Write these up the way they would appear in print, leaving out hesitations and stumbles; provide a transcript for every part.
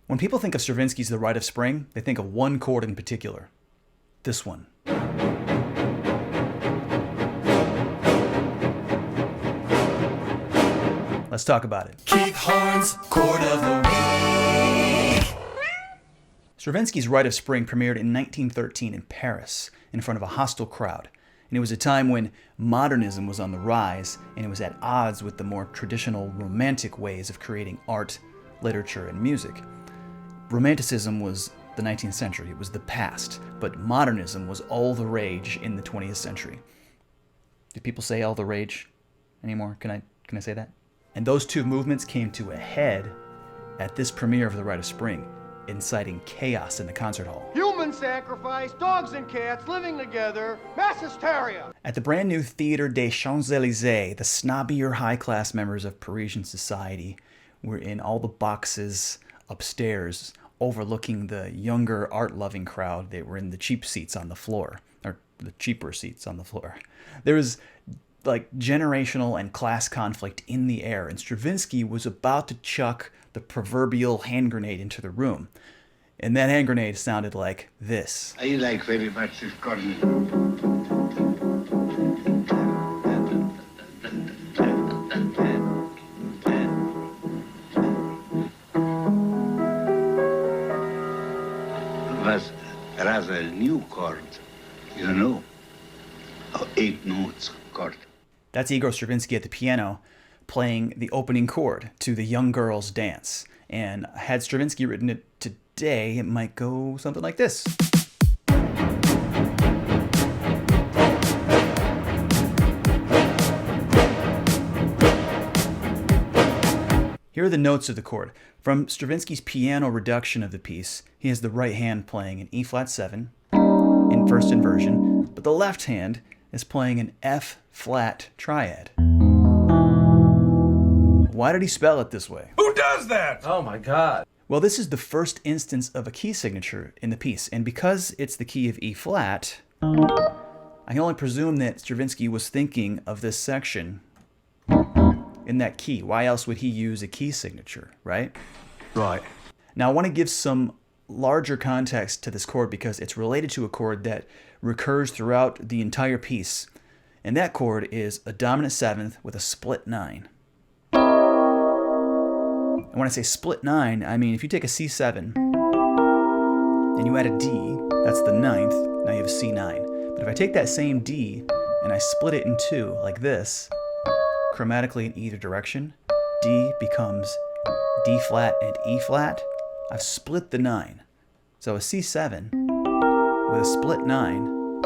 When people think of Stravinsky's The Rite of Spring, they think of one chord in particular. This one. Let's talk about it. Keith Horn's Chord of the Week. Stravinsky's Rite of Spring premiered in 1913 in Paris in front of a hostile crowd. And it was a time when modernism was on the rise, and it was at odds with the more traditional romantic ways of creating art, literature, and music. Romanticism was the 19th century. It was the past. But modernism was all the rage in the 20th century. Do people say all the rage anymore? Can I say that? And those two movements came to a head at this premiere of The Rite of Spring, inciting chaos in the concert hall. Human sacrifice, dogs and cats living together, mass hysteria. At the brand new Theatre des Champs-Élysées, the snobbier high-class members of Parisian society were in all the boxes upstairs, overlooking the younger, art-loving crowd. They were in the cheap seats on the floor, or the cheaper seats on the floor. There was like generational and class conflict in the air, and Stravinsky was about to chuck the proverbial hand grenade into the room. And that hand grenade sounded like this. I like very much this garden. Was rather a new chord, you know, 8 notes chord. That's Igor Stravinsky at the piano playing the opening chord to The Young Girls Dance. And had Stravinsky written it today, it might go something like this. Here are the notes of the chord. From Stravinsky's piano reduction of the piece, he has the right hand playing an E-flat 7 in first inversion, but the left hand is playing an F-flat triad. Why did he spell it this way? Who does that? Oh my God. Well, this is the first instance of a key signature in the piece, and because it's the key of E-flat, I can only presume that Stravinsky was thinking of this section in that key. Why else would he use a key signature, right? Right. Now, I want to give some larger context to this chord because it's related to a chord that recurs throughout the entire piece, and that chord is a dominant 7th with a split 9. And when I say split 9, I mean if you take a C7 and you add a D, that's the 9th, now you have a C9. But if I take that same D and I split it in two, like this, chromatically in either direction, D becomes D flat and E flat. I've split the 9. So a C7 with a split 9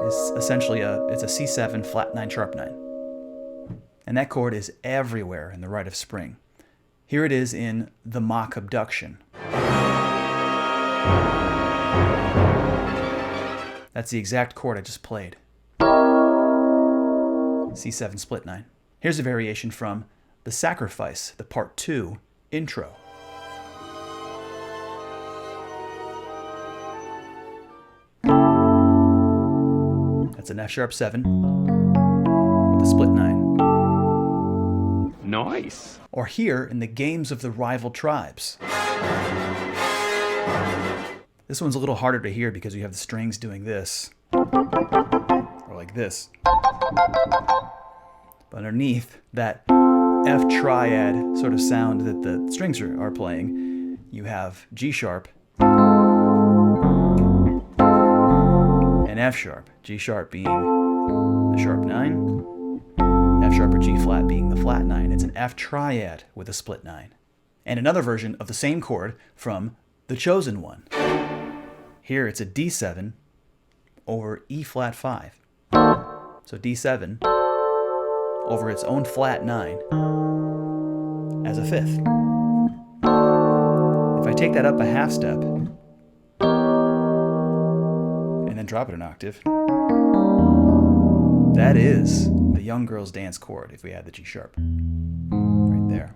is essentially it's a C7 flat 9 sharp 9. And that chord is everywhere in the Rite of Spring. Here it is in the Mock Abduction. That's the exact chord I just played. C7 split 9. Here's a variation from The Sacrifice, the Part 2 intro. That's an F sharp 7 with a split 9. Nice. Or here in the Games of the Rival Tribes. This one's a little harder to hear because you have the strings doing this. Or like this. But underneath that F triad sort of sound that the strings are playing, you have G sharp and F sharp. G sharp being the sharp 9. F sharp or G flat being the flat 9. It's an F triad with a split 9. And another version of the same chord from The Chosen One. Here it's a D7 over E flat 5. So D7 over its own flat 9 as a fifth. If I take that up a half step and then drop it an octave, that is the Young Girls Dance chord if we add the G sharp. Right there.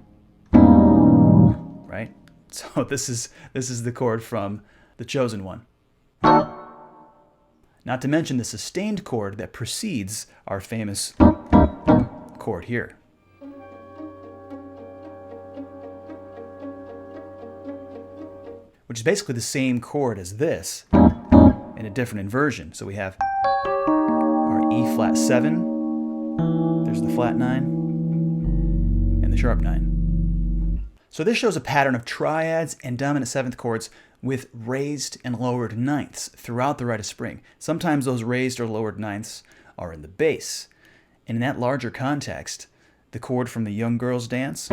Right? So this is the chord from The Chosen One. Not to mention the sustained chord that precedes our famous chord here. which is basically the same chord as this in a different inversion. So we have our E flat 7, there's the flat 9, and the sharp 9. So this shows a pattern of triads and dominant 7th chords with raised and lowered ninths throughout the Rite of Spring. Sometimes those raised or lowered ninths are in the bass. And in that larger context, the chord from the Young Girls Dance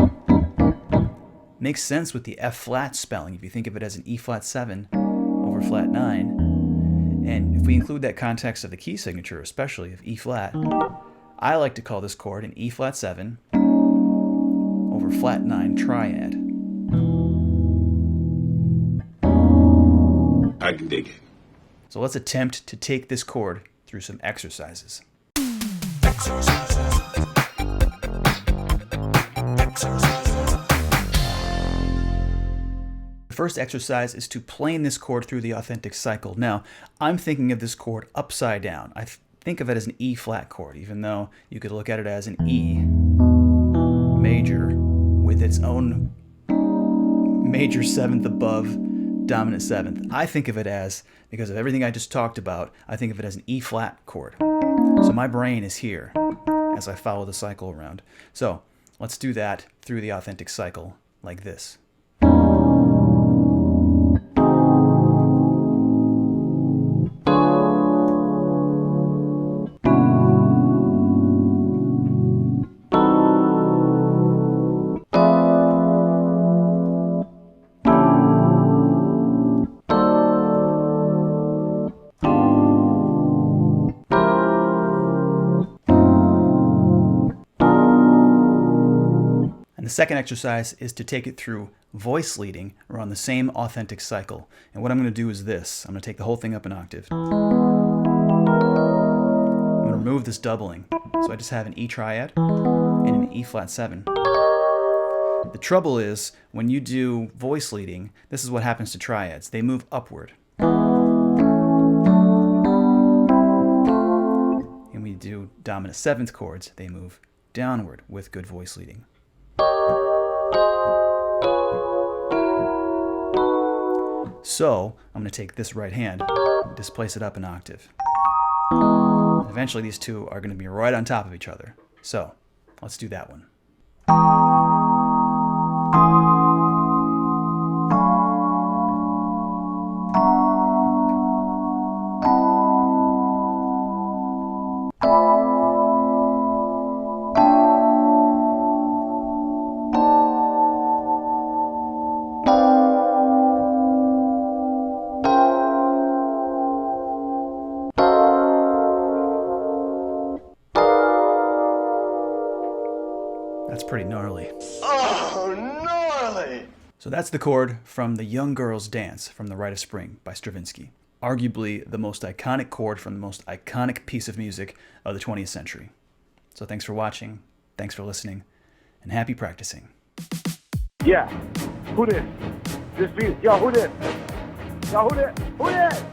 makes sense with the F flat spelling if you think of it as an E flat 7 over flat 9. And if we include that context of the key signature, especially of E flat, I like to call this chord an E flat 7 over flat 9 triad. I can dig it. So let's attempt to take this chord through some exercises. The first exercise is to plane this chord through the authentic cycle. Now, I'm thinking of this chord upside down. I think of it as an E flat chord, even though you could look at it as an E major with its own major 7th above dominant 7th. I think of it as, because of everything I just talked about, I think of it as an E flat chord. So my brain is here as I follow the cycle around. So let's do that through the authentic cycle like this. The second exercise is to take it through voice leading around the same authentic cycle. And what I'm going to do is this. I'm going to take the whole thing up an octave. I'm going to remove this doubling. So I just have an E triad and an E flat 7. The trouble is, when you do voice leading, this is what happens to triads. They move upward. And when you do dominant 7th chords, they move downward with good voice leading. So I'm going to take this right hand and displace it up an octave. Eventually these two are going to be right on top of each other. So let's do that one. That's pretty gnarly. Oh, gnarly! So that's the chord from The Young Girls Dance from the Rite of Spring by Stravinsky. Arguably the most iconic chord from the most iconic piece of music of the 20th century. So thanks for watching, thanks for listening, and happy practicing. Yeah. Who this? This beat. Yo, who this? Yo, who this? Who this?